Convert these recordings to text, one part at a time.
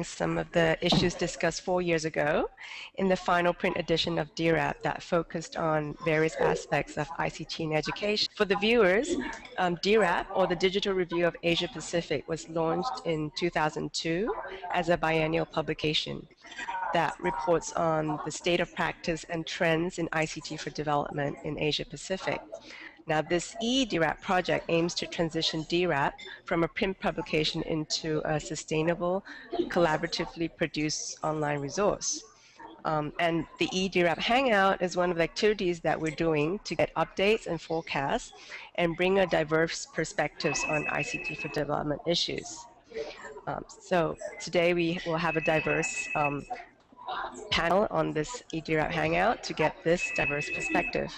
some of the issues discussed 4 years ago in the final print edition of DIRAP that focused on various aspects of ICT in education. For the viewers, DIRAP, or the Digital Review of Asia Pacific, was launched in 2002 as a biennial publication that reports on the state of practice and trends in ICT for development in Asia Pacific. Now, this e-DIRAP project aims to transition DIRAP from a print publication into a sustainable, collaboratively produced online resource. And the e-DIRAP Hangout is one of the activities that we're doing to get updates and forecasts and bring a diverse perspectives on ICT for development issues. So today we will have a diverse panel on this e-DIRAP Hangout to get this diverse perspective.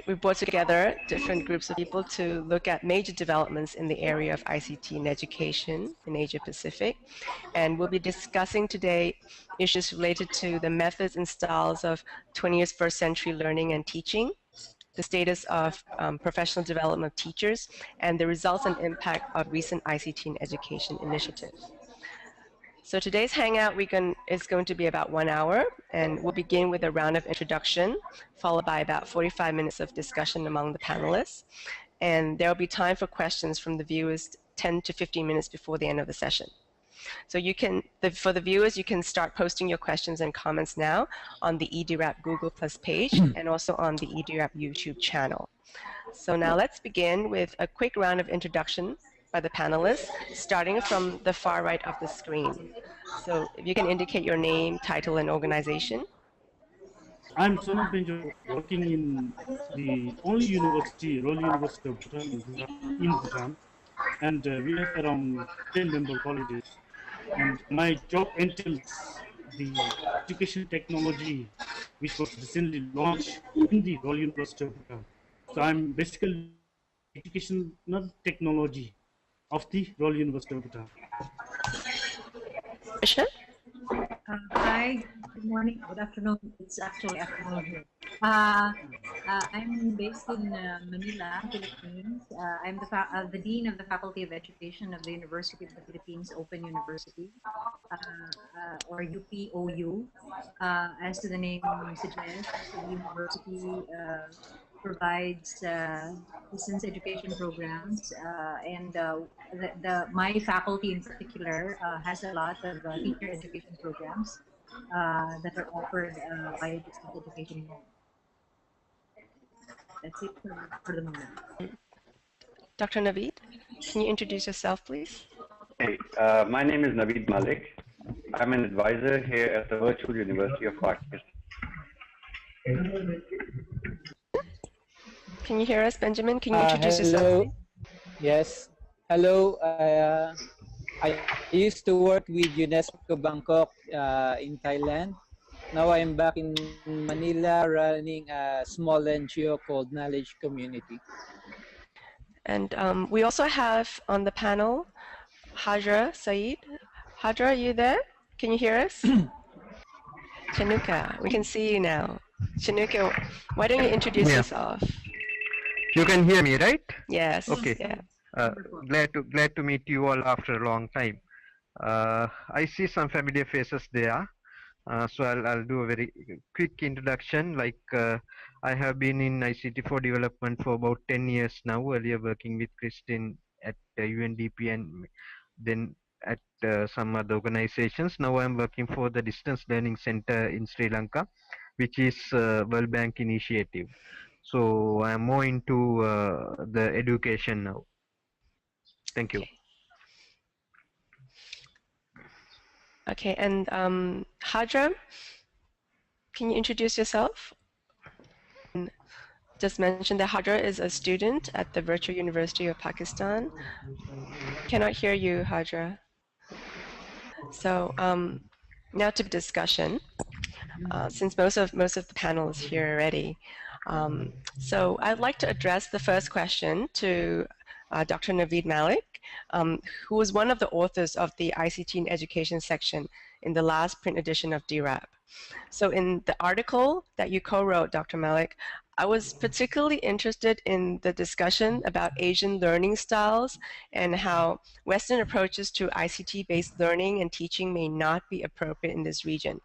We brought together different groups of people to look at major developments in the area of ICT in education in Asia Pacific. And we'll be discussing today issues related to the methods and styles of 21st century learning and teaching, the status of professional development of teachers, and the results and impact of recent ICT in education initiatives. So today's Hangout is going to be about 1 hour, and we'll begin with a round of introduction, followed by about 45 minutes of discussion among the panelists. And there will be time for questions from the viewers 10 to 15 minutes before the end of the session. So you can, for the viewers, you can start posting your questions and comments now on the e-DIRAP Google Plus page and also on the e-DIRAP YouTube channel. So now let's begin with a quick round of introduction by the panelists, starting from the far right of the screen. So if you can indicate your name, title, and organization. I'm Sonam Benjo, working in the only university, Royal University of Bhutan in Bhutan, and we have around 10 member colleges. And my job entails the education technology, which was recently launched in the Royal University of Bhutan. So I'm basically educational technology of the Royal University of Bhutan. Hi, good morning, good afternoon. It's actually afternoon here. I'm based in Manila, Philippines. I'm the Dean of the Faculty of Education of the University of the Philippines Open University, or UPOU. As to the name suggests, the university provides distance education programs, and my faculty in particular has a lot of teacher education programs that are offered by distance education. That's it for the moment. Dr. Naveed, can you introduce yourself, please? Hey, my name is Naveed Malik. I'm an advisor here at the Virtual University of Pakistan. Can you hear us, Benjamin? Can you introduce hello. yourself? Yes. Hello. I used to work with UNESCO Bangkok in Thailand. Now I'm back in Manila running a small NGO called Knowledge Community. And we also have on the panel Hajra Saeed. Hajra, are you there? Can you hear us? Chanuka, we can see you now. Chanuka, why don't you introduce yourself? You can hear me, right? Yes. Okay. Yeah. Glad to meet you all after a long time. I see some familiar faces there. So I'll do a very quick introduction. Like I have been in ICT for development for about 10 years now, earlier working with Christine at UNDP and then at some other organizations. Now I'm working for the Distance Learning Center in Sri Lanka, which is World Bank initiative. So I'm more into the education now. Thank you. Okay, and Hajra, can you introduce yourself? Just mention that Hajra is a student at the Virtual University of Pakistan. Cannot hear you, Hajra. So now to discussion, since most of the panel is here already. So I'd like to address the first question to Dr. Naveed Malik, who was one of the authors of the ICT in Education section in the last print edition of DIRAP. So in the article that you co-wrote, Dr. Malik, I was particularly interested in the discussion about Asian learning styles and how Western approaches to ICT-based learning and teaching may not be appropriate in this region.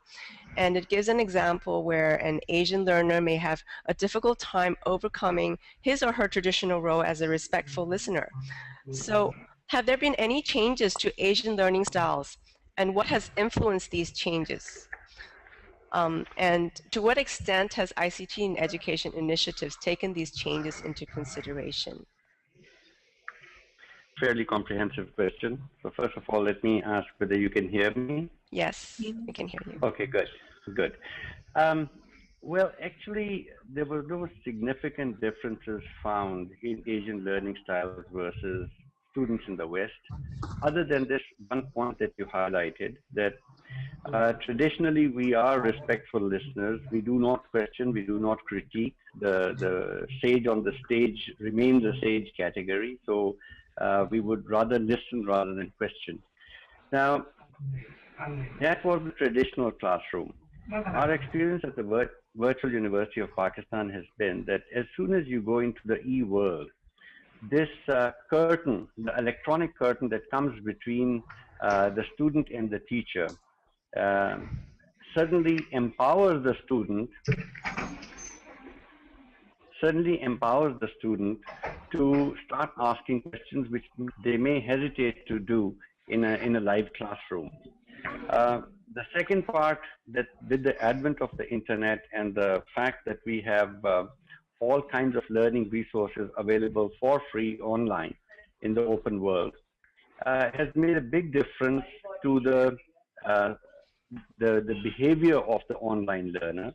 And it gives an example where an Asian learner may have a difficult time overcoming his or her traditional role as a respectful listener. So, have there been any changes to Asian learning styles, and what has influenced these changes? And to what extent has ICT in education initiatives taken these changes into consideration? Fairly comprehensive question. So first of all, let me ask whether you can hear me. Yes, I can hear you. Okay, good, good. Well, actually, there were significant differences found in Asian learning styles versus students in the West, other than this one point that you highlighted, that traditionally we are respectful listeners. We do not question, we do not critique. The sage on the stage remains a sage category, so we would rather listen rather than question. Now, that was the traditional classroom. Our experience at the Virtual University of Pakistan has been that as soon as you go into the e-world, this curtain, the electronic curtain that comes between the student and the teacher, suddenly empowers the student to start asking questions which they may hesitate to do in a live classroom. The second part, that with the advent of the internet and the fact that we have all kinds of learning resources available for free online in the open world, has made a big difference to the behavior of the online learner.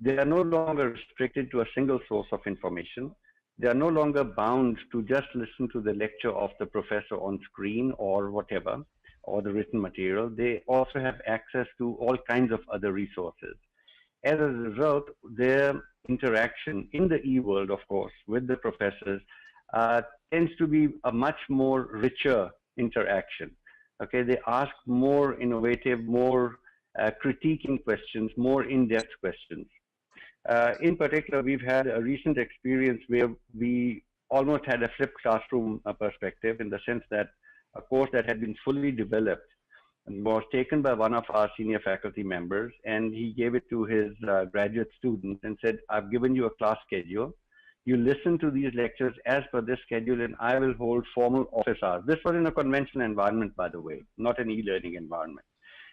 They are no longer restricted to a single source of information. They are no longer bound to just listen to the lecture of the professor on screen or whatever, or the written material. They also have access to all kinds of other resources. As a result, their interaction in the e-world, of course, with the professors tends to be a much more richer interaction. Okay, they ask more innovative, more critiquing questions, more in-depth questions. In particular, we've had a recent experience where we almost had a flipped classroom perspective, in the sense that a course that had been fully developed was taken by one of our senior faculty members, and he gave it to his graduate students and said, I've given you a class schedule. You listen to these lectures as per this schedule, and I will hold formal office hours. This was in a conventional environment, by the way, not an e-learning environment.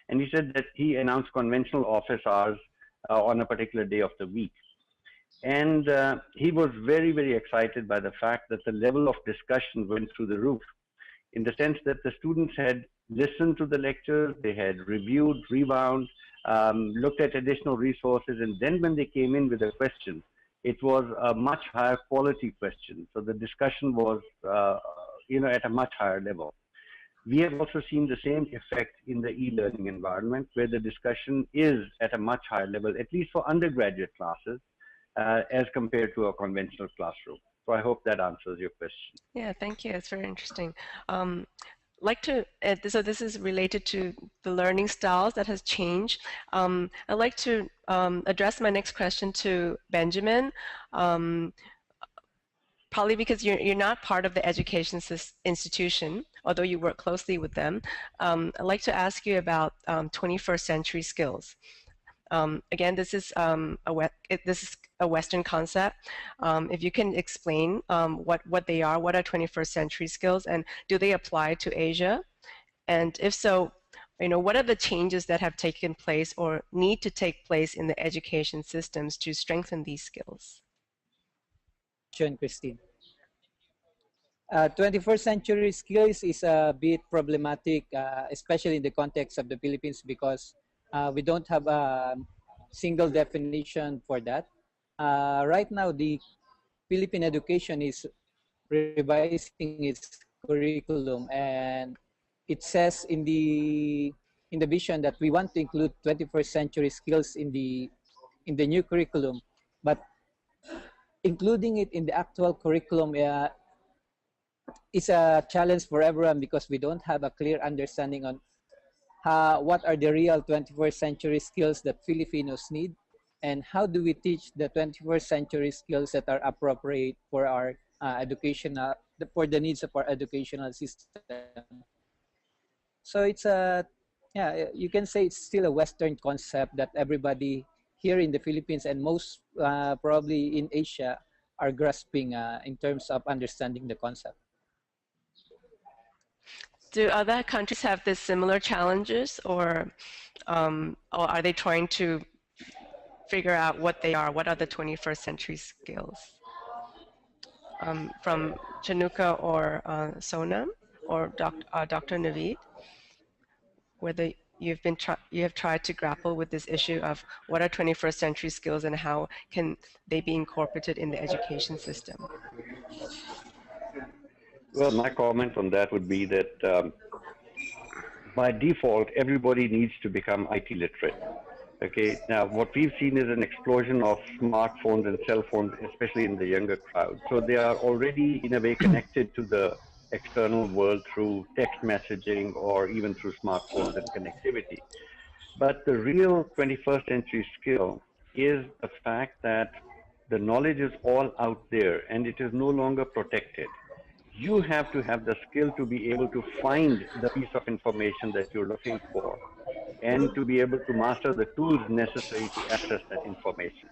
And he said that he announced conventional office hours on a particular day of the week. And he was very, very excited by the fact that the level of discussion went through the roof, in the sense that the students had listened to the lectures, they had reviewed, rewound, looked at additional resources, and then when they came in with a question, it was a much higher quality question. So the discussion was, at a much higher level. We have also seen the same effect in the e-learning environment, where the discussion is at a much higher level, at least for undergraduate classes, as compared to a conventional classroom. So I hope that answers your question. Yeah, thank you. It's very interesting. So this is related to the learning styles that has changed. I'd like to address my next question to Benjamin. Probably because you're not part of the education institution, although you work closely with them. I'd like to ask you about 21st century skills. Again, this is a Western concept. If you can explain what they are, what are 21st century skills, and do they apply to Asia? And if so, what are the changes that have taken place or need to take place in the education systems to strengthen these skills? Christine. 21st century skills is a bit problematic, especially in the context of the Philippines, because we don't have a single definition for that. Right now, the Philippine education is revising its curriculum, and it says in the vision that we want to include 21st century skills in the new curriculum, but including it in the actual curriculum is a challenge for everyone, because we don't have a clear understanding on what are the real 21st century skills that Filipinos need. and how do we teach the 21st century skills that are appropriate for our educational, for the needs of our educational system. So it's yeah, you can say it's still a Western concept that everybody here in the Philippines and most probably in Asia are grasping in terms of understanding the concept. Do other countries have this similar challenges, or are they trying to figure out what they are? What are the 21st century skills? From Chanuka or Sonam or Dr. Naveed, whether you have tried to grapple with this issue of what are 21st century skills and how can they be incorporated in the education system? Well, my comment on that would be that by default, everybody needs to become IT literate. Okay, now what we've seen is an explosion of smartphones and cell phones, especially in the younger crowd. So they are already in a way connected to the external world through text messaging or even through smartphones and connectivity. But the real 21st century skill is the fact that the knowledge is all out there and it is no longer protected. You have to have the skill to be able to find the piece of information that you're looking for and to be able to master the tools necessary to access that information.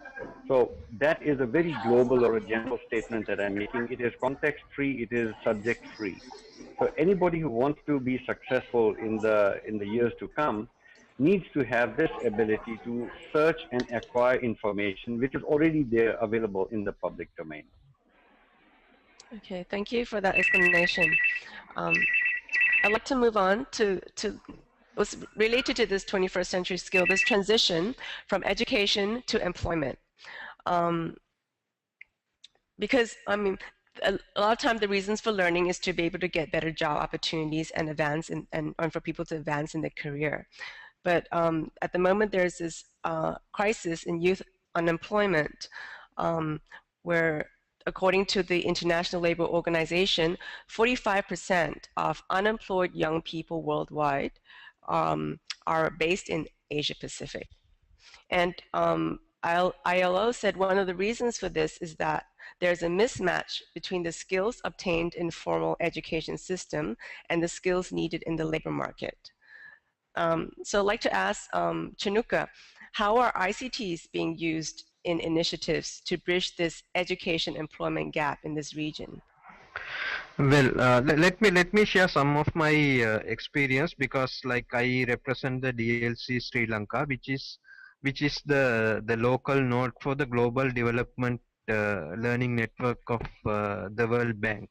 So that is a very global or a general statement that I'm making. It is context free, it is subject free. So anybody who wants to be successful in the years to come needs to have this ability to search and acquire information which is already there available in the public domain. Okay, thank you for that explanation. I'd like to move on to what's related to this 21st century skill, this transition from education to employment. Because, I mean, a lot of times the reasons for learning is to be able to get better job opportunities and advance and for people to advance in their career. But at the moment, there's this crisis in youth unemployment where, according to the International Labor Organization, 45% of unemployed young people worldwide are based in Asia Pacific. And ILO said one of the reasons for this is that there's a mismatch between the skills obtained in formal education system and the skills needed in the labor market. So I'd like to ask Chanuka, how are ICTs being used in initiatives to bridge this education employment gap in this region? Well, let me share some of my experience, because like I represent the DLC Sri Lanka, which is the local node for the global development learning network of the World Bank,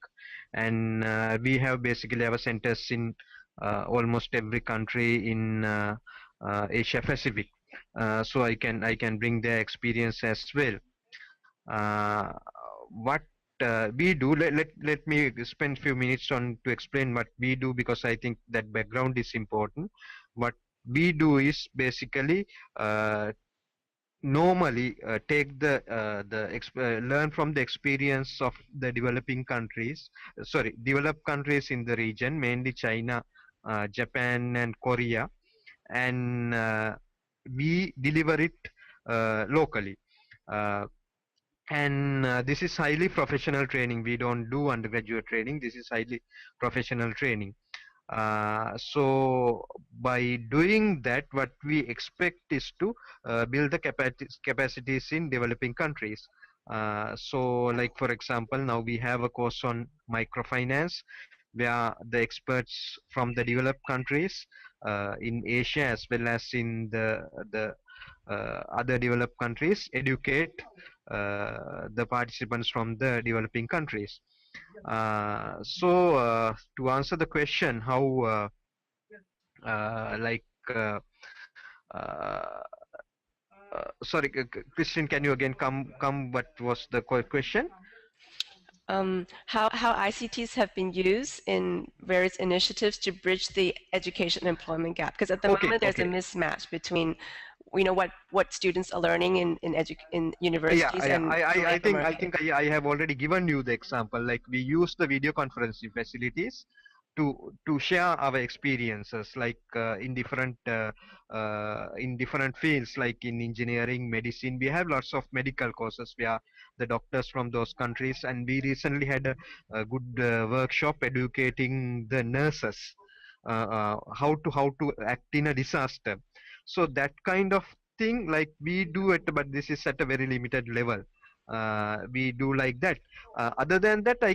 and we have basically our centers in almost every country in Asia Pacific. So I can bring their experience as well. What we do, let me spend few minutes on to explain what we do, because I think that background is important. What we do is basically normally take learn from the experience of the developing countries, developed countries in the region, mainly China, Japan and Korea, and we deliver it locally. And this is highly professional training. We don't do undergraduate training. This is highly professional training. So by doing that, what we expect is to build the capacities in developing countries. So like, for example, now we have a course on microfinance, where the experts from the developed countries in Asia as well as in the other developed countries educate the participants from the developing countries. So to answer the question, how sorry, Christian, can you again come what was the question? How ICTs have been used in various initiatives to bridge the education and employment gap, because at the moment there's a mismatch between what students are learning in universities. Yeah, I think I have already given you the example. Like, we use the video conferencing facilities to share our experiences, like in different fields, like in engineering, medicine. We have lots of medical courses where the doctors from those countries, and we recently had a good workshop educating the nurses how to act in a disaster. So that kind of thing, like we do it, but this is at a very limited level. We do like that. Other than that, I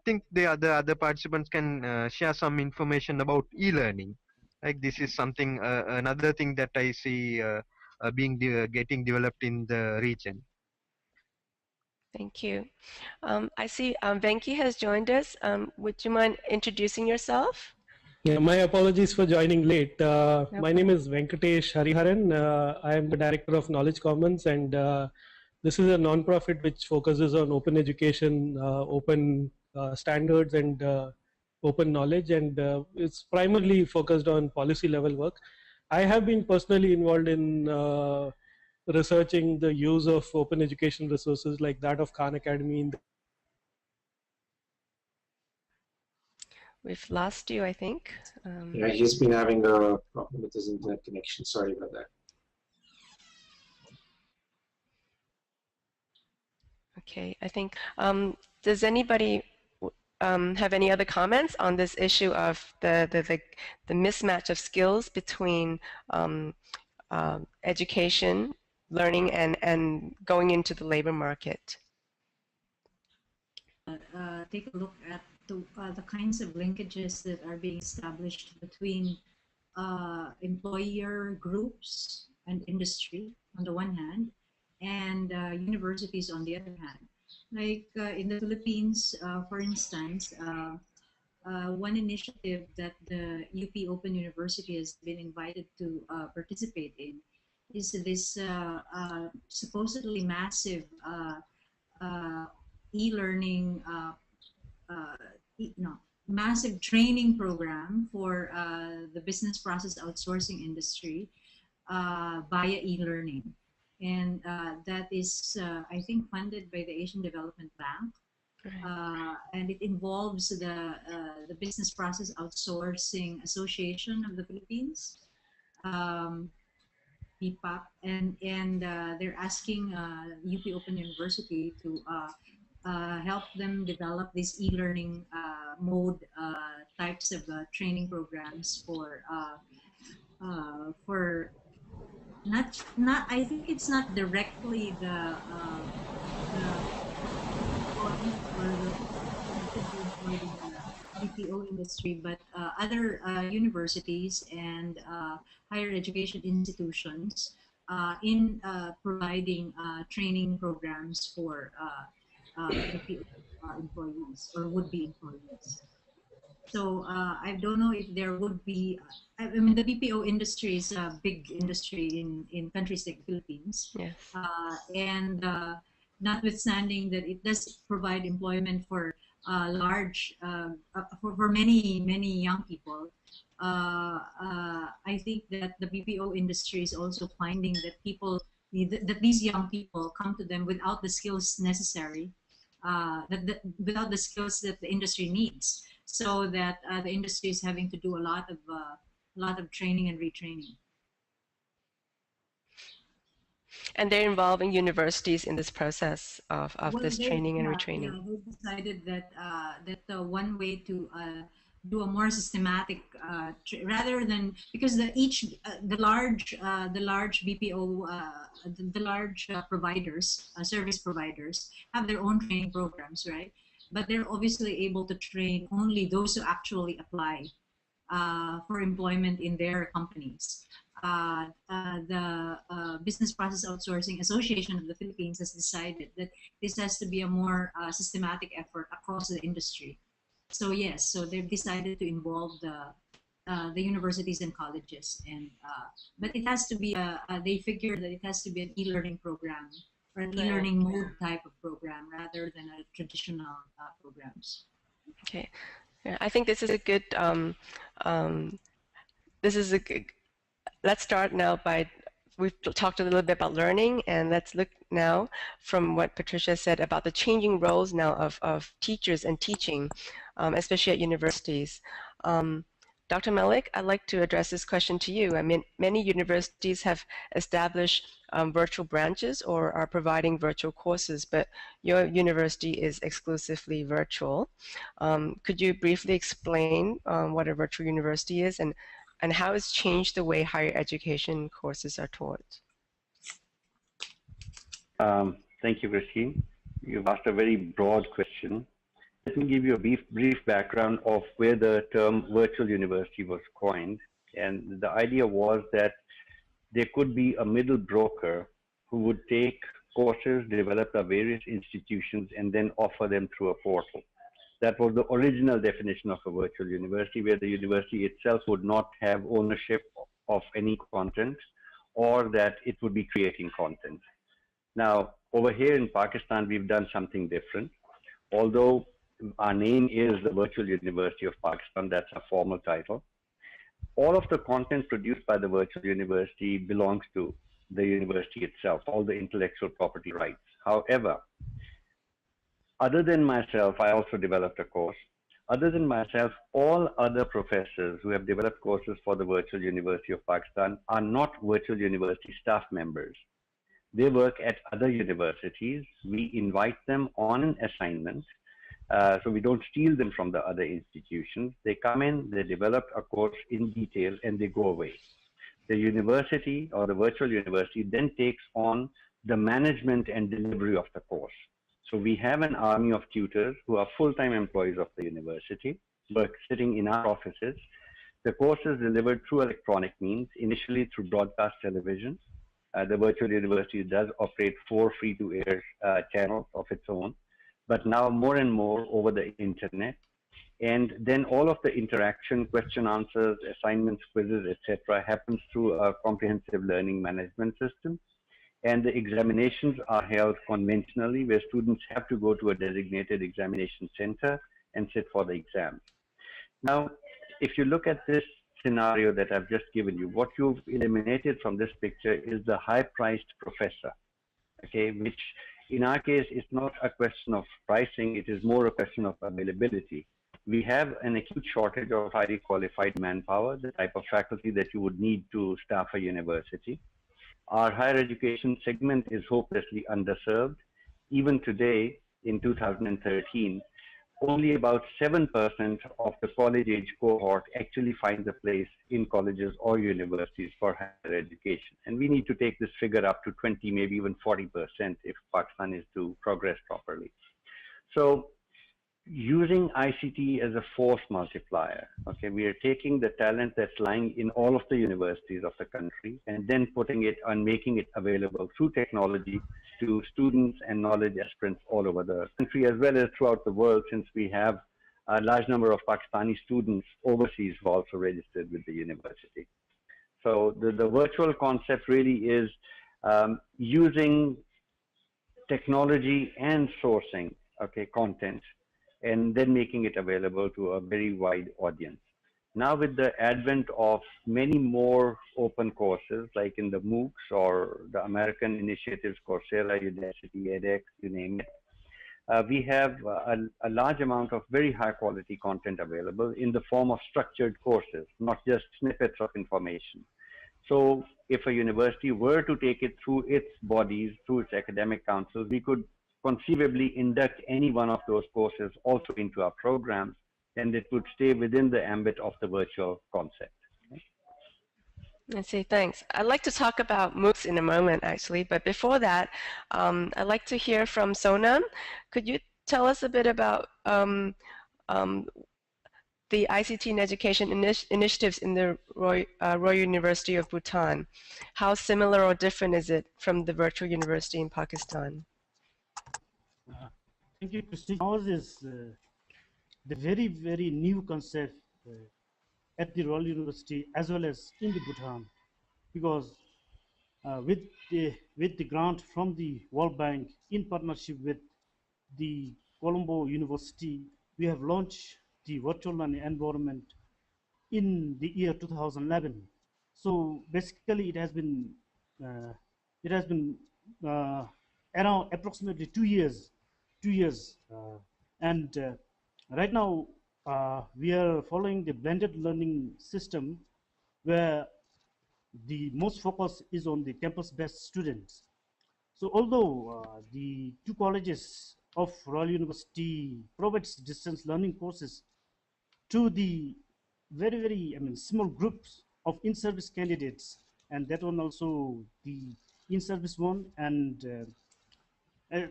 think the other participants can share some information about e-learning. Like this is something, another thing that I see getting developed in the region. Thank you. I see Venki has joined us. Would you mind introducing yourself? Yeah, my apologies for joining late. No My name is Venkatesh Hariharan. I am the director of Knowledge Commons, and this is a non-profit which focuses on open education, open standards, and open knowledge, and it's primarily focused on policy level work. I have been personally involved in researching the use of open education resources like that of Khan Academy in the We've lost you, I think. Yeah, he's been having a problem with his internet connection. Sorry about that. Okay, I think, does anybody have any other comments on this issue of the mismatch of skills between education, learning, and going into the labor market? Take a look at the kinds of linkages that are being established between employer groups and industry on the one hand, and universities on the other hand. Like in the Philippines, for instance, one initiative that the UP Open University has been invited to participate in is this supposedly massive e-learning, massive training program for the business process outsourcing industry via e-learning. And that is, I think, funded by the Asian Development Bank. And it involves the Business Process Outsourcing Association of the Philippines, BPAP, and they're asking UP Open University to help them develop these e-learning mode types of training programs for not I think it's not directly the BPO industry, but other universities and higher education institutions in providing training programs for BPO employees or would-be employees. So I don't know if there would be, I mean, the BPO industry is a big industry in countries like the Philippines. Yes. And notwithstanding that it does provide employment for large, for many young people, I think that the BPO industry is also finding that that these young people come to them without the skills necessary, without the skills that the industry needs. So that the industry is having to do a lot of training and retraining. And they're involving universities in this process of this training and retraining. Yeah, they decided that that one way to do a more systematic, rather than, because the large BPO, the large providers, service providers have their own training programs, right? But they're obviously able to train only those who actually apply for employment in their companies. The Business Process Outsourcing Association of the Philippines has decided that this has to be a more systematic effort across the industry. So yes, so they've decided to involve the universities and colleges, and but it has to be they figure that it has to be an e-learning program, or an e-learning mode type of program rather than a traditional programs. Okay, yeah, I think this is a good. Let's start now by we've talked a little bit about learning, and let's look now from what Patricia said about the changing roles now of teachers and teaching, especially at universities. Dr. Malik, I'd like to address this question to you. I mean, many universities have established virtual branches or are providing virtual courses, but your university is exclusively virtual. Could you briefly explain what a virtual university is and how it's changed the way higher education courses are taught? Thank you, Christine. You've asked a very broad question. Let me give you a brief background of where the term virtual university was coined. And the idea was that there could be a middle broker who would take courses developed by various institutions and then offer them through a portal. That was the original definition of a virtual university, where the university itself would not have ownership of any content, or that it would be creating content. Now, over here in Pakistan, we've done something different. Although our name is the Virtual University of Pakistan, that's a formal title, all of the content produced by the virtual university belongs to the university itself, all the intellectual property rights. However, other than myself, I also developed a course. Other than myself, all other professors who have developed courses for the Virtual University of Pakistan are not virtual university staff members. They work at other universities. We invite them on an assignment. So we don't steal them from the other institutions. They come in, they develop a course in detail, and they go away. The university or the virtual university then takes on the management and delivery of the course. So we have an army of tutors who are full-time employees of the university, work sitting in our offices. The course is delivered through electronic means, initially through broadcast television. The virtual university does operate 4 free-to-air channels of its own, but now more and more over the internet. And then all of the interaction, question answers, assignments, quizzes, etc., happens through a comprehensive learning management system. And the examinations are held conventionally, where students have to go to a designated examination center and sit for the exam. Now, if you look at this scenario that I've just given you, what you've eliminated from this picture is the high-priced professor, okay, which in our case is not a question of pricing, it is more a question of availability. We have an acute shortage of highly qualified manpower, the type of faculty that you would need to staff a university. Our higher education segment is hopelessly underserved. Even today, in 2013, only about 7% of the college-age cohort actually finds a place in colleges or universities for higher education. And we need to take this figure up to 20, maybe even 40% if Pakistan is to progress properly. So using ICT as a force multiplier, okay, we are taking the talent that's lying in all of the universities of the country and then putting it and making it available through technology to students and knowledge aspirants all over the country, as well as throughout the world, since we have a large number of Pakistani students overseas who also registered with the university. So the virtual concept really is using technology and sourcing, okay, content, and then making it available to a very wide audience. Now with the advent of many more open courses, like in the MOOCs or the American initiatives, Coursera, Udacity, edX, you name it, we have a large amount of very high quality content available in the form of structured courses, not just snippets of information. So if a university were to take it through its bodies, through its academic councils, we could conceivably induct any one of those courses also into our programs, and it would stay within the ambit of the virtual concept. I see, thanks. I'd like to talk about MOOCs in a moment, actually, but before that, I'd like to hear from Sonam. Could you tell us a bit about the ICT and education initiatives in the Royal University of Bhutan? How similar or different is it from the virtual university in Pakistan? Thank you, Christine. Ours is the very, very new concept at the Royal University as well as in the Bhutan, because with the grant from the World Bank in partnership with the Colombo University, we have launched the virtual learning environment in the year 2011. So basically it has been it has been around approximately 2 years, and right now we are following the blended learning system, where the most focus is on the campus-based students. So although the two colleges of Royal University provides distance learning courses to the very small groups of in-service candidates, and that one also the in-service one, and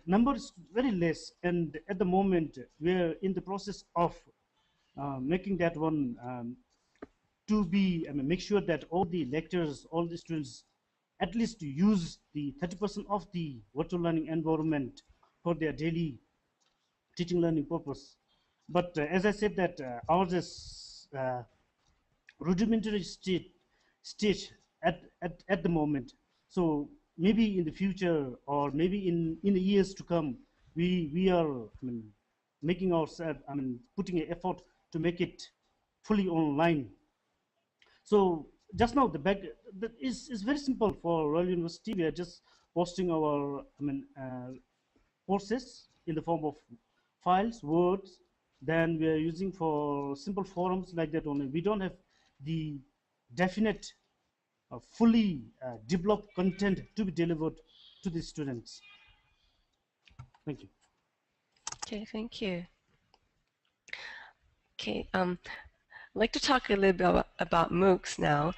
number is very less, and at the moment we're in the process of making that one to be, make sure that all the lecturers, all the students at least use the 30% of the virtual learning environment for their daily teaching learning purpose. But as I said that ours is rudimentary stage at the moment. So maybe in the future, or maybe in the years to come, we are making ourselves, putting an effort to make it fully online. So just now the back that is very simple for Royal University. We are just posting our courses in the form of files, words. Then we are using for simple forums like that only. We don't have the definite, fully developed content to be delivered to the students. Thank you. Okay, thank you. Okay, I'd like to talk a little bit about MOOCs now.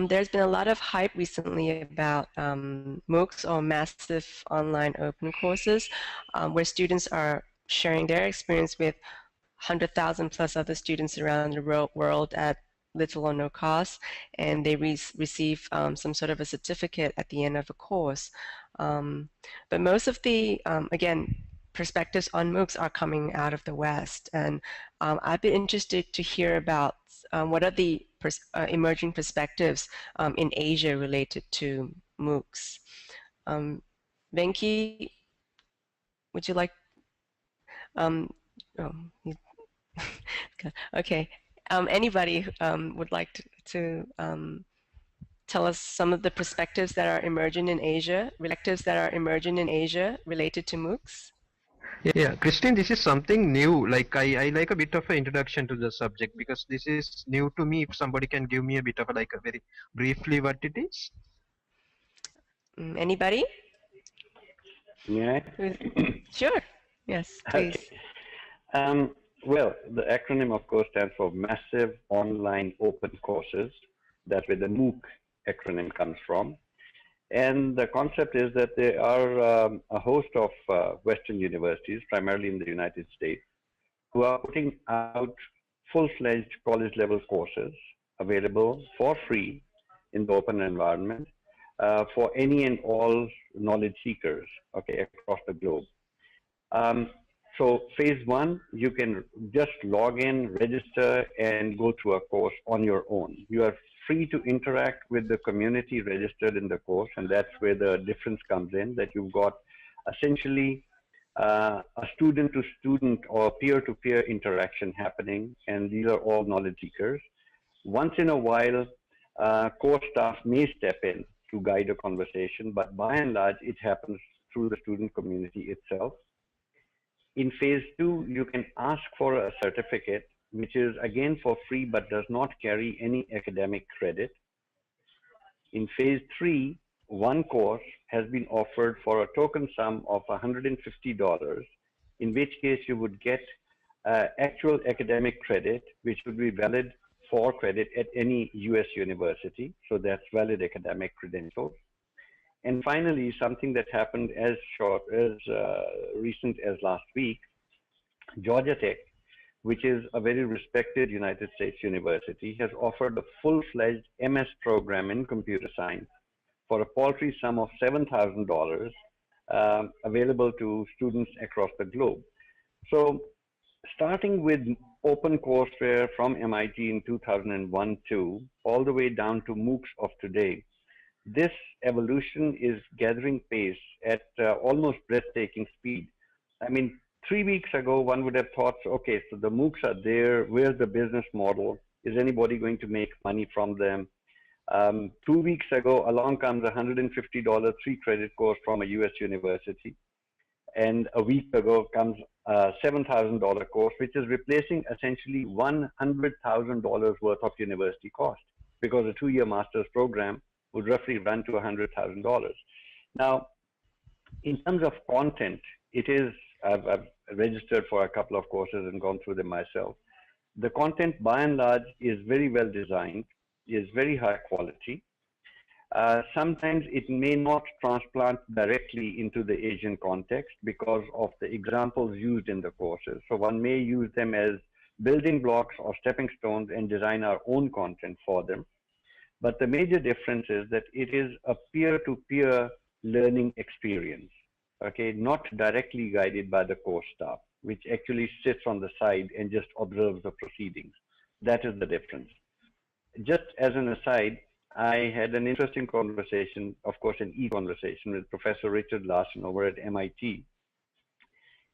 There's been a lot of hype recently about MOOCs, or massive online open courses, where students are sharing their experience with 100,000 plus other students around the world at little or no cost, and they receive some sort of a certificate at the end of a course. But most of the, again, perspectives on MOOCs are coming out of the West, and I'd be interested to hear about what are the emerging perspectives in Asia related to MOOCs. Venki, would you like? Oh, okay. Anybody would like to tell us some of the perspectives that are emerging in Asia, related to MOOCs? Yeah, Christine, this is something new. Like I like a bit of an introduction to the subject, because this is new to me. If somebody can give me a bit of a, like a very briefly what it is. Anybody? Yeah. Sure. Yes, please. Okay. Well, the acronym, of course, stands for Massive Online Open Courses. That's where the MOOC acronym comes from. And the concept is that there are a host of Western universities, primarily in the United States, who are putting out full-fledged college-level courses available for free in the open environment for any and all knowledge seekers, okay, across the globe. So phase one, you can just log in, register, and go through a course on your own. You are free to interact with the community registered in the course, and that's where the difference comes in, that you've got essentially a student-to-student or peer-to-peer interaction happening, and these are all knowledge seekers. Once in a while, course staff may step in to guide a conversation, but by and large, it happens through the student community itself. In phase two, you can ask for a certificate, which is again for free, but does not carry any academic credit. In phase three, one course has been offered for a token sum of $150, in which case you would get actual academic credit, which would be valid for credit at any US university. So that's valid academic credentials. And finally, something that happened as recent as last week, Georgia Tech, which is a very respected United States university, has offered a full-fledged MS program in computer science for a paltry sum of $7,000 available to students across the globe. So starting with OpenCourseWare from MIT in 2001-2, all the way down to MOOCs of today, this evolution is gathering pace at almost breathtaking speed. I mean, 3 weeks ago, one would have thought, okay, so the MOOCs are there. Where's the business model? Is anybody going to make money from them? 2 weeks ago, along comes a $150 3-credit course from a US university. And a week ago comes a $7,000 course, which is replacing essentially $100,000 worth of university cost, because a 2-year master's program would roughly run to $100,000. Now, in terms of content, it is, I've registered for a couple of courses and gone through them myself. The content, by and large, is very well designed, is very high quality. Sometimes it may not transplant directly into the Asian context because of the examples used in the courses. So one may use them as building blocks or stepping stones and design our own content for them. But the major difference is that it is a peer-to-peer learning experience, okay, not directly guided by the course staff, which actually sits on the side and just observes the proceedings. That is the difference. Just as an aside, I had an interesting conversation, of course, an e-conversation with Professor Richard Larson over at MIT.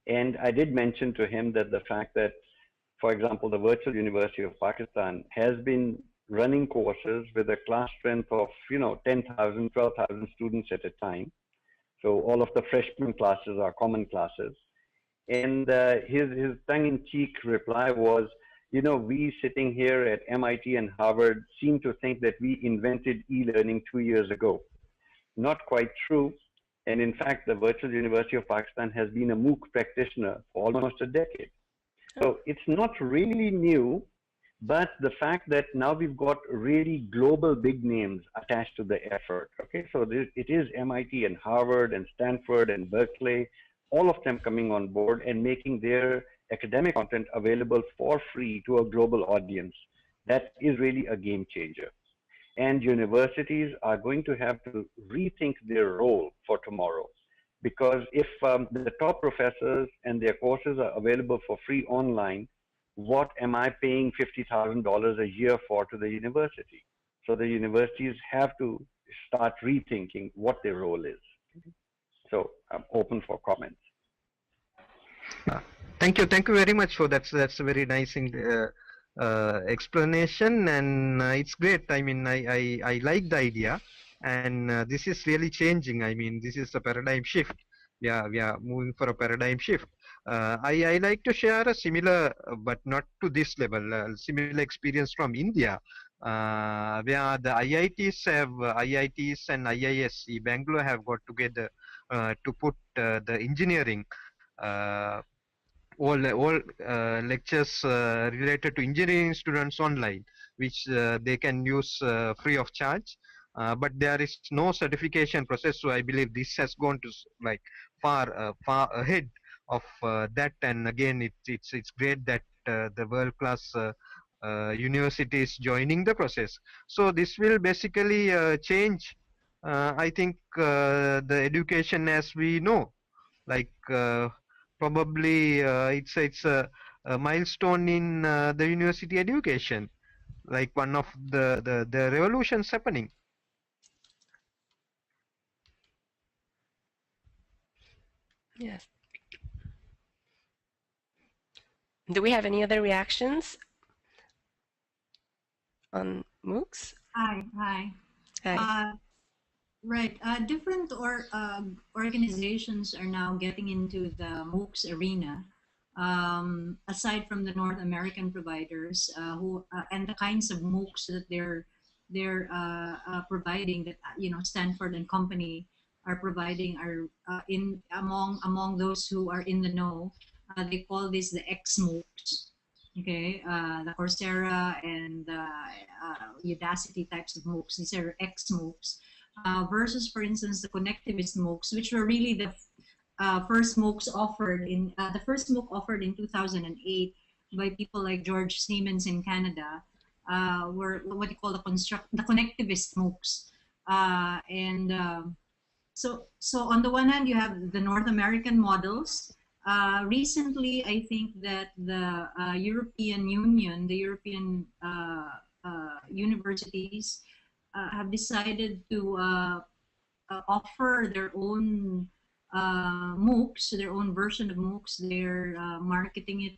And I did mention to him that the fact that, for example, the Virtual University of Pakistan has been running courses with a class strength of, 10,000, 12,000 students at a time. So all of the freshman classes are common classes. And his tongue-in-cheek reply was, we sitting here at MIT and Harvard seem to think that we invented e-learning 2 years ago. Not quite true. And in fact, the Virtual University of Pakistan has been a MOOC practitioner for almost a decade. So it's not really new, but the fact that now we've got really global big names attached to the effort. Okay, so it is MIT and Harvard and Stanford and Berkeley, all of them coming on board and making their academic content available for free to a global audience. That is really a game changer. And universities are going to have to rethink their role for tomorrow. Because if the top professors and their courses are available for free online, what am I paying $50,000 a year for to the university? So the universities have to start rethinking what their role is. So I'm open for comments. Thank you very much for that. That's a very nice explanation, and it's great. I mean, I like the idea, and this is really changing. I mean, this is a paradigm shift. Yeah, we are moving for a paradigm shift. I like to share a similar, but not to this level, similar experience from India, where the IITs and IISc Bangalore have got together to put the engineering. All lectures related to engineering students online, which they can use free of charge. But there is no certification process, so I believe this has gone to like far ahead of that. And again, it's great that the world-class universities joining the process. So this will basically change, I think, the education as we know, like. Probably it's a milestone in the university education, like one of the revolutions happening. Yes. Do we have any other reactions on MOOCs? Hi. Right. Different organizations are now getting into the MOOCs arena. Aside from the North American providers, and the kinds of MOOCs that they're providing, that Stanford and company are providing, are among those who are in the know. They call this the X-MOOCs. Okay, the Coursera and Udacity types of MOOCs. These are X-MOOCs. Versus, for instance, the connectivist MOOCs, which were really the first MOOCs offered in the first MOOC offered in 2008 by people like George Siemens in Canada, were what you call the connectivist MOOCs, so on the one hand you have the North American models. Recently, I think that the European Union, the European universities, have decided to offer their own MOOCs, their own version of MOOCs. They're marketing it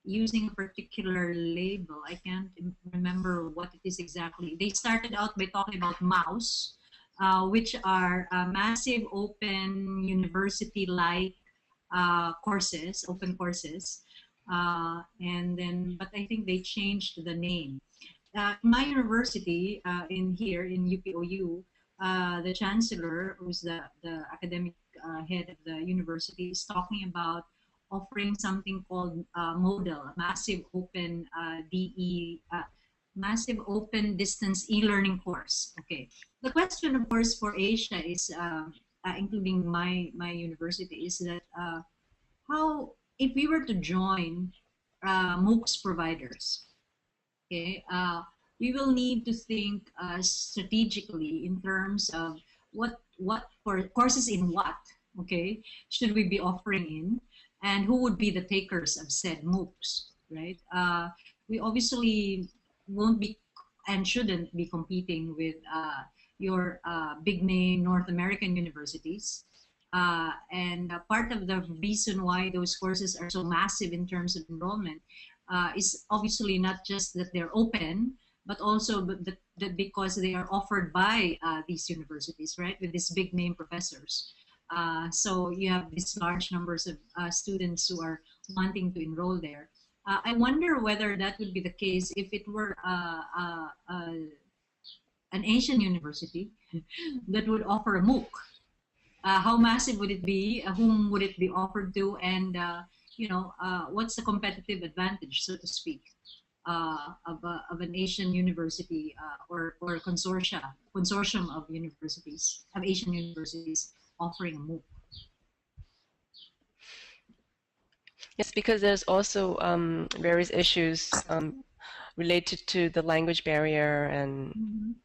using a particular label. I can't remember what it is exactly. They started out by talking about MOUS, which are massive open university-like courses, open courses. And then, but I think they changed the name. My university in here in UPOU, the chancellor, who's the academic head of the university, is talking about offering something called MODAL, massive open massive open distance e-learning course. Okay. The question, of course, for Asia is, including my university, is that how, if we were to join MOOCs providers, okay, we will need to think strategically in terms of what for courses in what, okay, should we be offering in, and who would be the takers of said MOOCs, right? We obviously won't be and shouldn't be competing with your big name North American universities. And part of the reason why those courses are so massive in terms of enrollment is obviously not just that they're open, but also that because they are offered by these universities, right, with these big name professors. So you have these large numbers of students who are wanting to enroll there. I wonder whether that would be the case if it were an Asian university that would offer a MOOC. How massive would it be? Whom would it be offered to? And what's the competitive advantage, so to speak, of an Asian university or a consortium of universities, of Asian universities offering a MOOC? Yes, because there's also various issues related to the language barrier, and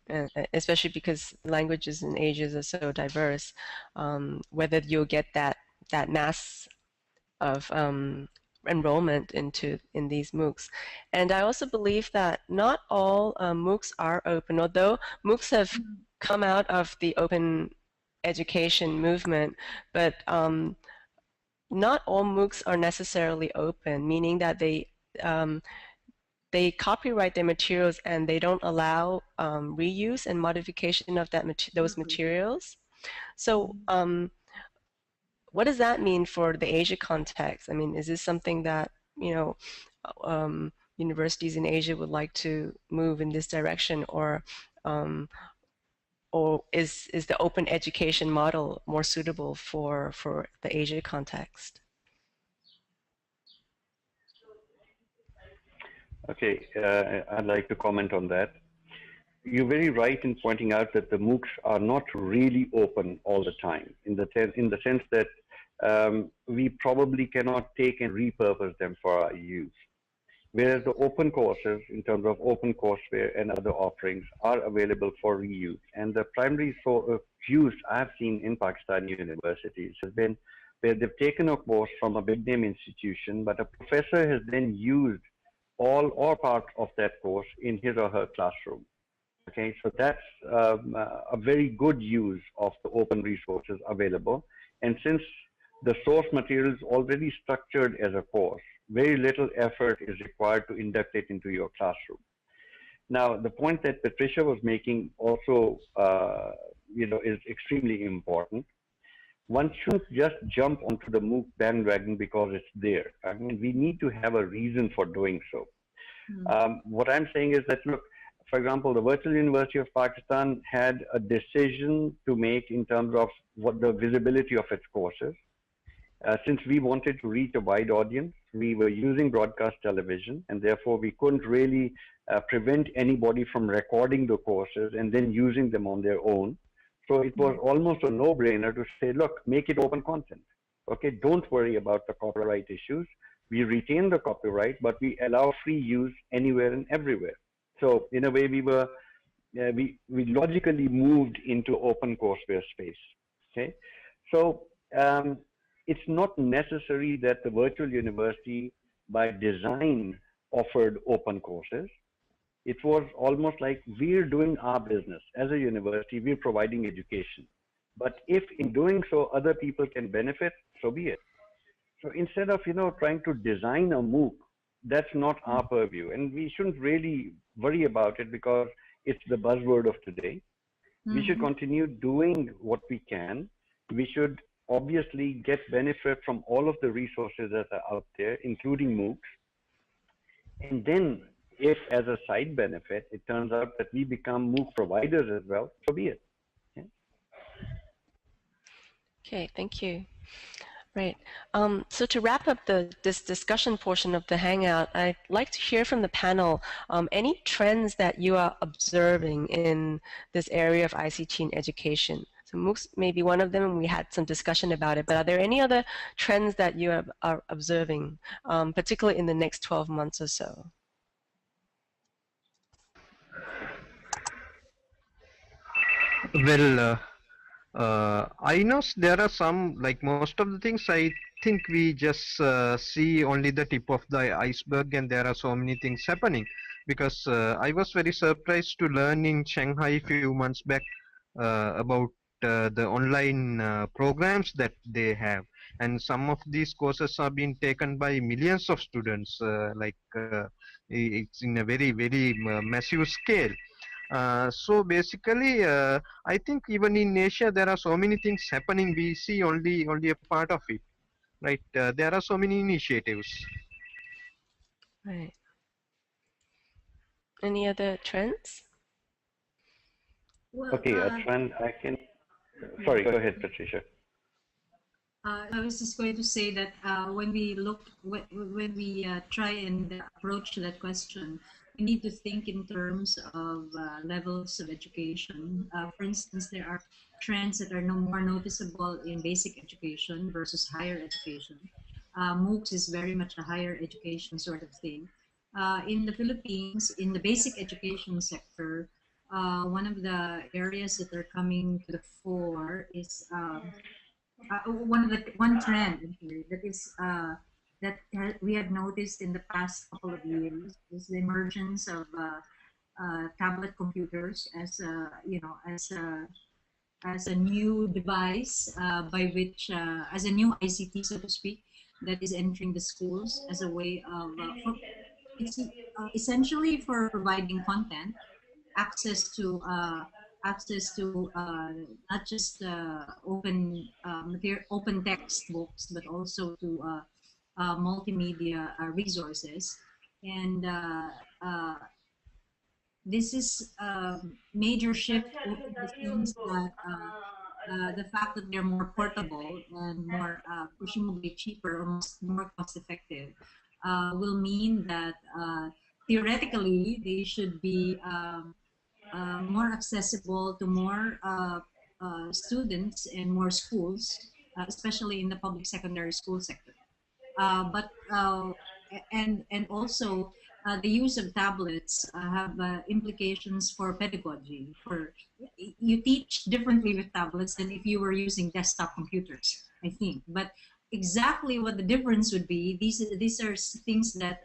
especially because languages in Asia are so diverse, whether you'll get that mass of enrollment in these MOOCs. And I also believe that not all MOOCs are open, although MOOCs have come out of the open education movement, but not all MOOCs are necessarily open, meaning that they copyright their materials and they don't allow reuse and modification of those materials. So what does that mean for the Asia context? I mean, is this something that universities in Asia would like to move in this direction, or is the open education model more suitable for the Asia context? Okay, I'd like to comment on that. You're very right in pointing out that the MOOCs are not really open all the time, in the sense that we probably cannot take and repurpose them for our use. Whereas the open courses, in terms of OpenCourseWare and other offerings, are available for reuse. And the primary use I've seen in Pakistani universities has been where they've taken a course from a big name institution, but a professor has then used all or part of that course in his or her classroom. Okay, so that's a very good use of the open resources available. And since the source material is already structured as a course, very little effort is required to induct it into your classroom. Now, the point that Patricia was making also, is extremely important. One shouldn't just jump onto the MOOC bandwagon because it's there. I mean, we need to have a reason for doing so. What I'm saying is that, look, for example, the Virtual University of Pakistan had a decision to make in terms of what the visibility of its courses. Since we wanted to reach a wide audience, we were using broadcast television, and therefore we couldn't really prevent anybody from recording the courses and then using them on their own. So it was almost a no-brainer to say, look, make it open content. Okay, don't worry about the copyright issues. We retain the copyright, but we allow free use anywhere and everywhere. So in a way, we were we logically moved into OpenCourseWare space. Okay, so it's not necessary that the virtual university, by design, offered open courses. It was almost like we're doing our business as a university. We're providing education, but if in doing so other people can benefit, so be it. So instead of trying to design a MOOC that's not our purview, and we shouldn't really worry about it because it's the buzzword of today. We should continue doing what we can. We should obviously get benefit from all of the resources that are out there, including MOOCs. And then, if as a side benefit, it turns out that we become MOOC providers as well, so be it. Yeah. Okay, thank you. Right. So to wrap up this discussion portion of the Hangout, I'd like to hear from the panel any trends that you are observing in this area of ICT in education. So MOOCs may be one of them, and we had some discussion about it, but are there any other trends that you are observing, particularly in the next 12 months or so? Well, I know there are some, like most of the things, I think we just see only the tip of the iceberg, and there are so many things happening. Because I was very surprised to learn in Shanghai a few months back about the online programs that they have. And some of these courses are being taken by millions of students, it's in a very, very massive scale. So basically, I think even in Asia there are so many things happening. We see only a part of it, right? There are so many initiatives. Right. Any other trends? Well, Okay, a trend I can. Sorry, go ahead, Patricia. I was just going to say that when we try and approach that question, we need to think in terms of levels of education. For instance, there are trends that are no more noticeable in basic education versus higher education. MOOCs is very much a higher education sort of thing. In the Philippines, in the basic education sector, one of the areas that are coming to the fore is one trend actually, that is we have noticed in the past couple of years is the emergence of tablet computers as as a new device by which as a new ICT, so to speak, that is entering the schools as a way of it's essentially for providing content, access to not just open textbooks, but also to multimedia resources. And this is a major shift in the sense that the fact that they're more portable and more presumably cheaper or more cost effective will mean that theoretically they should be more accessible to more students and more schools, especially in the public secondary school sector. And also the use of tablets have implications for pedagogy. You teach differently with tablets than if you were using desktop computers, I think. But exactly what the difference would be, these are things that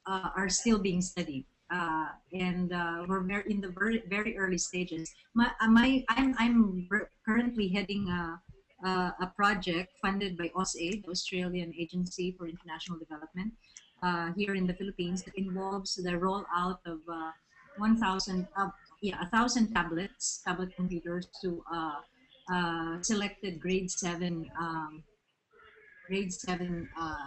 are still being studied. And we're in the very early stages. I'm currently heading a project funded by AusAid, the Australian Agency for International Development, here in the Philippines, that involves the rollout of 1,000 tablet computers to selected grade 7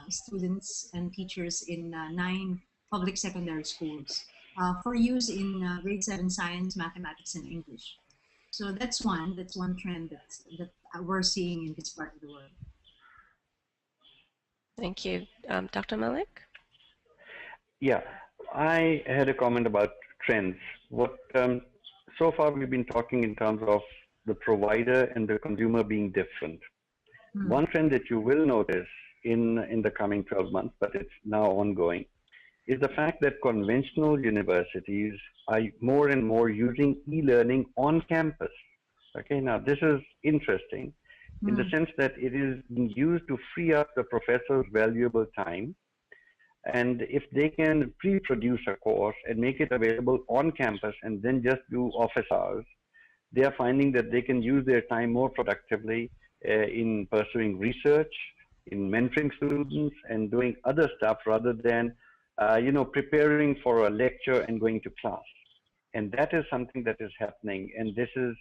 students and teachers in 9 public secondary schools for use in grade 7 science, mathematics, and English. So that's one trend that we're seeing in this part of the world. Thank you. Dr. Malik? Yeah, I had a comment about trends. So far we've been talking in terms of the provider and the consumer being different. One trend that you will notice in the coming 12 months, but it's now ongoing, is the fact that conventional universities are more and more using e-learning on campus. Okay, now this is interesting in the sense that it is being used to free up the professor's valuable time. And if they can pre-produce a course and make it available on campus and then just do office hours, they are finding that they can use their time more productively in pursuing research, in mentoring students, and doing other stuff rather than preparing for a lecture and going to class. And that is something that is happening. And this is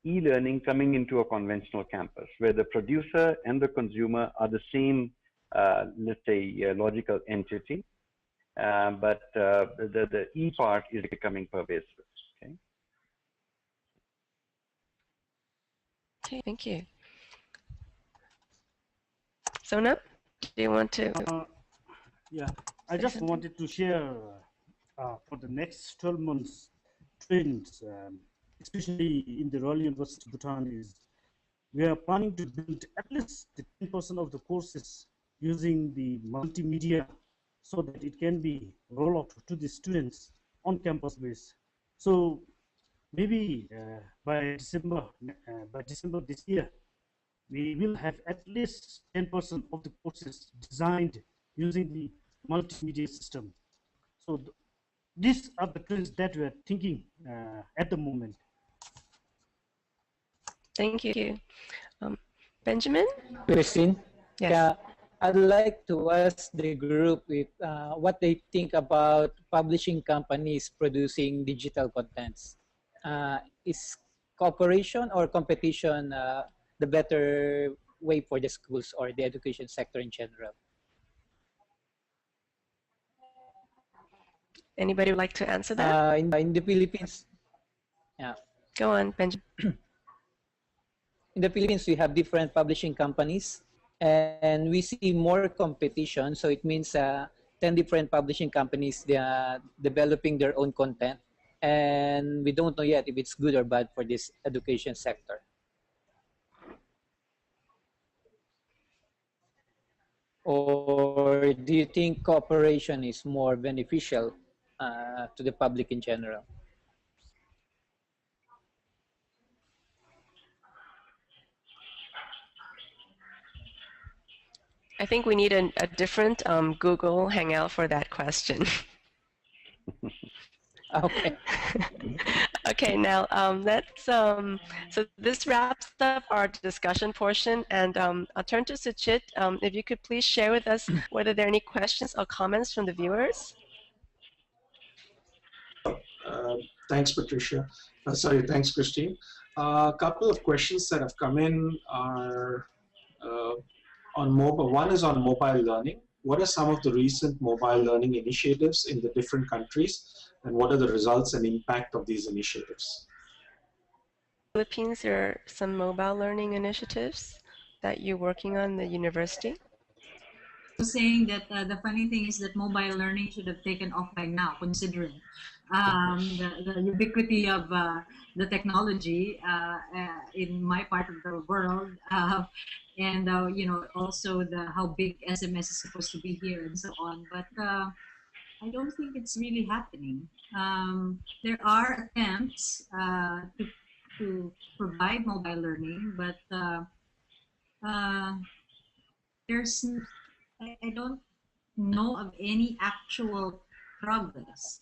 e-learning coming into a conventional campus where the producer and the consumer are the same, let's say, logical entity. But the e part is becoming pervasive. Okay. Okay, thank you. Sonam, do you want to? Yeah, I just wanted to share for the next 12 months trends, especially in the Royal University of Bhutan, is we are planning to build at least 10% of the courses using the multimedia so that it can be rolled out to the students on campus base. So maybe by December this year, we will have at least 10% of the courses designed using the multimedia system. So these are the trends that we are thinking at the moment. Thank you. Benjamin? Christine? Yes. Yeah, I'd like to ask the group if, what they think about publishing companies producing digital contents. Is cooperation or competition the better way for the schools or the education sector in general? Anybody would like to answer that? In the Philippines, yeah. Go on, Benjamin. In the Philippines, we have different publishing companies, and we see more competition. So it means 10 different publishing companies, they are developing their own content, and we don't know yet if it's good or bad for this education sector. Or do you think cooperation is more beneficial to the public in general? I think we need a different Google Hangout for that question. Okay. Okay, now let's, so this wraps up our discussion portion, and I'll turn to Suchit. If you could please share with us whether there are any questions or comments from the viewers. Thanks, Patricia. Thanks, Christine. A couple of questions that have come in are on mobile. One is on mobile learning. What are some of the recent mobile learning initiatives in the different countries, and what are the results and impact of these initiatives? Philippines, there are some mobile learning initiatives that you're working on in the university. Saying that the funny thing is that mobile learning should have taken off by now, considering the ubiquity of the technology in my part of the world, and also how big SMS is supposed to be here and so on. But I don't think it's really happening. There are attempts to provide mobile learning, but there's I don't know of any actual progress.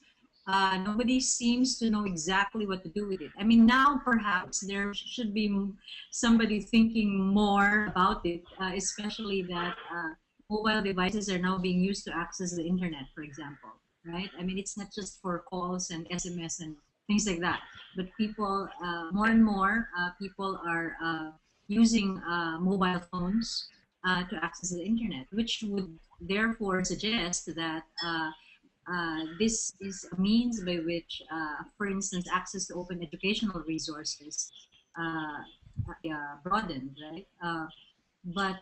Nobody seems to know exactly what to do with it. I mean, now perhaps there should be somebody thinking more about it, especially that mobile devices are now being used to access the internet, for example, right? I mean, it's not just for calls and SMS and things like that, but people, more and more people are using mobile phones to access the internet, which would therefore suggest that this is a means by which, for instance, access to open educational resources broadened, right? But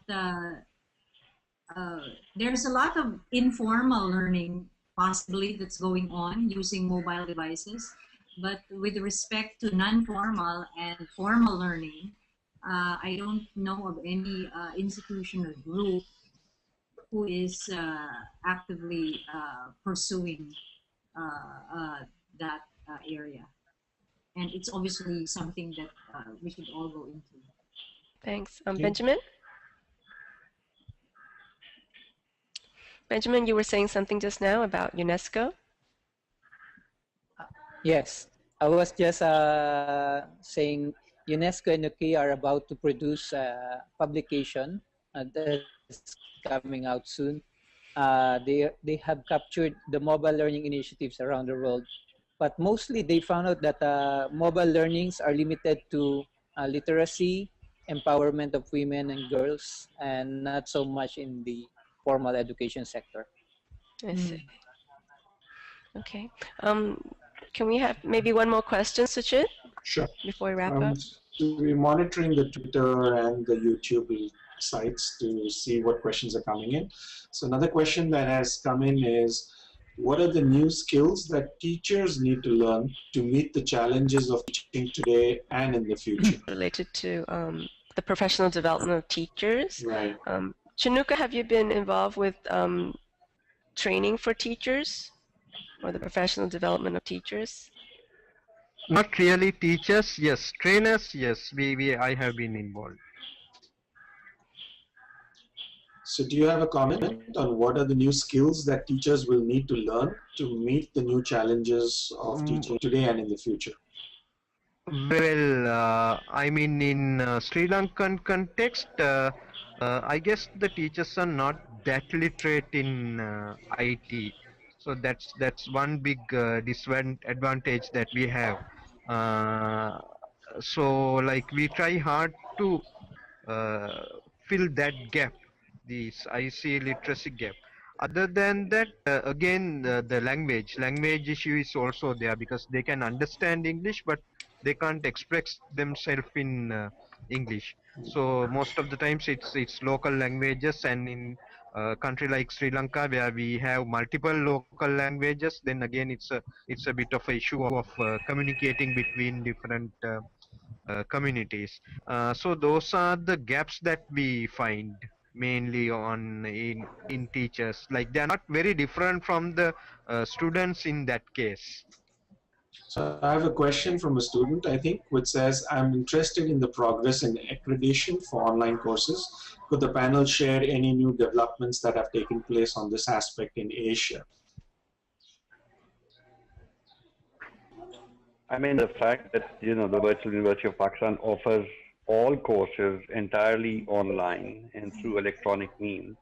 there's a lot of informal learning possibly that's going on using mobile devices. But with respect to non-formal and formal learning, I don't know of any institution or group who is actively pursuing that area. And it's obviously something that we should all go into. Thanks. Benjamin? Benjamin, you were saying something just now about UNESCO? Yes, I was just saying UNESCO and UK are about to produce a publication that's coming out soon. they have captured the mobile learning initiatives around the world. But mostly they found out that mobile learnings are limited to literacy, empowerment of women and girls, and not so much in the formal education sector. I see. Okay. Can we have maybe one more question, Suchit, Sure. before we wrap up? So we're monitoring the Twitter and the YouTube sites to see what questions are coming in. So another question that has come in is, what are the new skills that teachers need to learn to meet the challenges of teaching today and in the future? Related to the professional development of teachers. Right. Chinuka, have you been involved with training for teachers or the professional development of teachers? Not really teachers, yes. Trainers, yes. I have been involved. So do you have a comment on what are the new skills that teachers will need to learn to meet the new challenges of teaching today and in the future? Well, I mean, in Sri Lankan context, I guess the teachers are not that literate in IT. So that's one big disadvantage that we have. So like we try hard to fill that gap, this IC literacy gap. Other than that, again, the language issue is also there because they can understand English, but they can't express themselves in English. So most of the times it's local languages, and in a country like Sri Lanka where we have multiple local languages, then again it's a bit of an issue of communicating between different communities. So those are the gaps that we find mainly in teachers. Like they are not very different from the students in that case. So I have a question from a student, I think, which says, I'm interested in the progress in accreditation for online courses. Could the panel share any new developments that have taken place on this aspect in Asia? I mean, the fact that, the Virtual University of Pakistan offers all courses entirely online and through electronic means,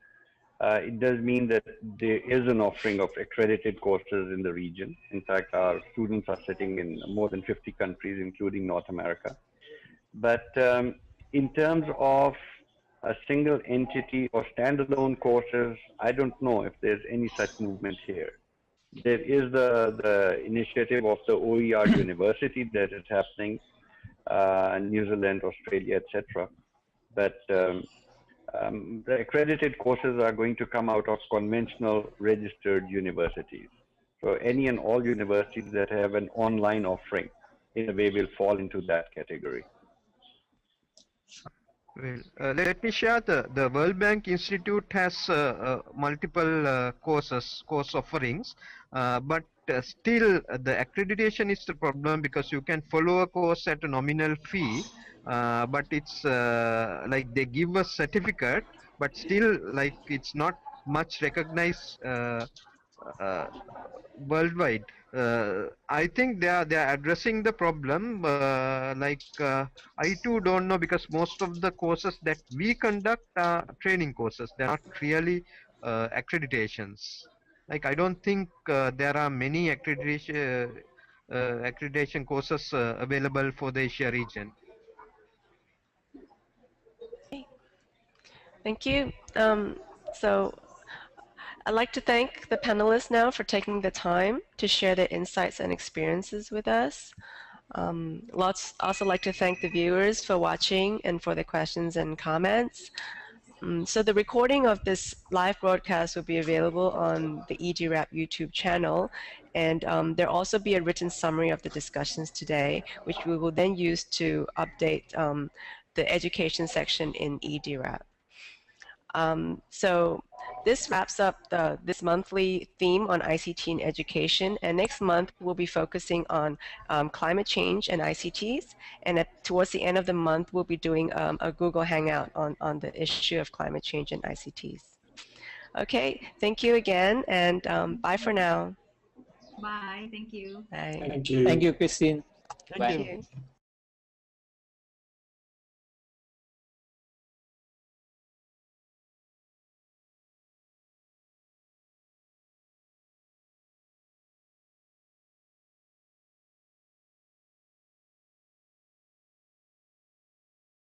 it does mean that there is an offering of accredited courses in the region. In fact, our students are sitting in more than 50 countries, including North America. But in terms of a single entity or standalone courses, I don't know if there's any such movement here. There is the initiative of the OER University that is happening in New Zealand, Australia, etc. But the accredited courses are going to come out of conventional registered universities. So any and all universities that have an online offering, in a way, will fall into that category. Well, let me share the World Bank Institute has multiple course offerings, but still the accreditation is the problem because you can follow a course at a nominal fee, but it's like they give a certificate, but still like it's not much recognized worldwide. I think they are addressing the problem. I too don't know because most of the courses that we conduct are training courses. They're not really accreditations. Like I don't think there are many accreditation courses available for the Asia region. Thank you. So I'd like to thank the panelists now for taking the time to share their insights and experiences with us. Also like to thank the viewers for watching and for the questions and comments. So the recording of this live broadcast will be available on the e-DIRAP YouTube channel, and there'll also be a written summary of the discussions today, which we will then use to update the education section in e-DIRAP. So this wraps up this monthly theme on ICT in education, and next month we'll be focusing on climate change and ICTs, and towards the end of the month we'll be doing a Google Hangout on the issue of climate change and ICTs. Okay, thank you again, and bye for now. Bye, thank you. Bye. Thank you. Thank you, Christine. Thank you. Thank you.